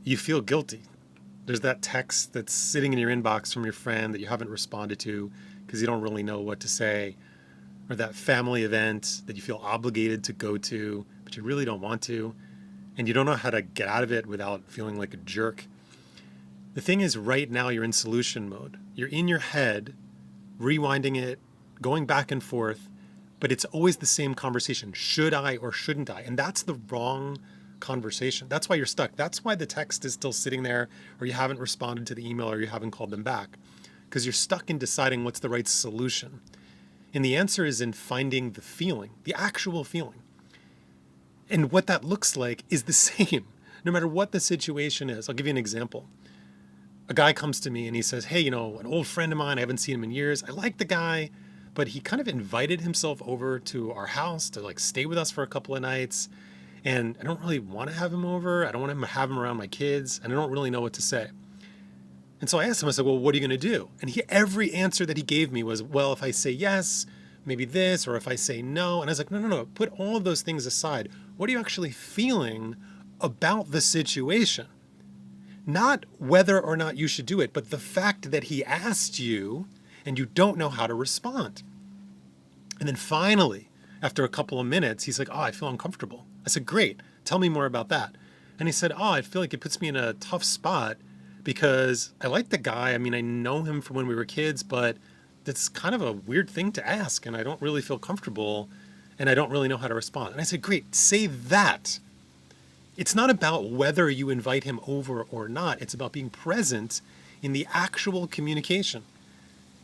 you feel guilty. There's that text that's sitting in your inbox from your friend that you haven't responded to because you don't really know what to say, or that family event that you feel obligated to go to, but you really don't want to, and you don't know how to get out of it without feeling like a jerk. The thing is, right now you're in solution mode. You're in your head, rewinding it, going back and forth, but it's always the same conversation. Should I or shouldn't I? And that's the wrong conversation. That's why you're stuck. That's why the text is still sitting there, or you haven't responded to the email, or you haven't called them back, because you're stuck in deciding what's the right solution. And the answer is in finding the feeling, the actual feeling. And what that looks like is the same, no matter what the situation is. I'll give you an example. A guy comes to me and he says, hey, an old friend of mine, I haven't seen him in years. I like the guy, but he kind of invited himself over to our house to stay with us for a couple of nights. And I don't really want to have him over. I don't want to have him around my kids, and I don't really know what to say. And so I asked him, I said, well, what are you going to do? And every answer that he gave me was, well, if I say yes, maybe this, or if I say no. And I was like, no, put all of those things aside. What are you actually feeling about the situation? Not whether or not you should do it, but the fact that he asked you and you don't know how to respond. And then finally, after a couple of minutes, he's like, oh, I feel uncomfortable. I said, great. Tell me more about that. And he said, oh, I feel like it puts me in a tough spot because I like the guy. I mean, I know him from when we were kids, but that's kind of a weird thing to ask, and I don't really feel comfortable, and I don't really know how to respond. And I said, great, say that. It's not about whether you invite him over or not. It's about being present in the actual communication.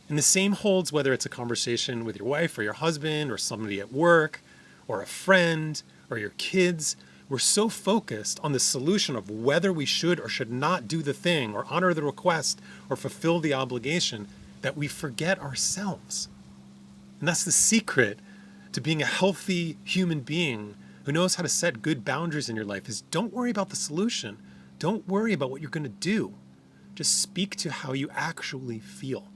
And the same holds whether it's a conversation with your wife or your husband or somebody at work or a friend or your kids. We're so focused on the solution of whether we should or should not do the thing or honor the request or fulfill the obligation that we forget ourselves. And that's the secret to being a healthy human being who knows how to set good boundaries in your life, is don't worry about the solution. Don't worry about what you're going to do. Just speak to how you actually feel.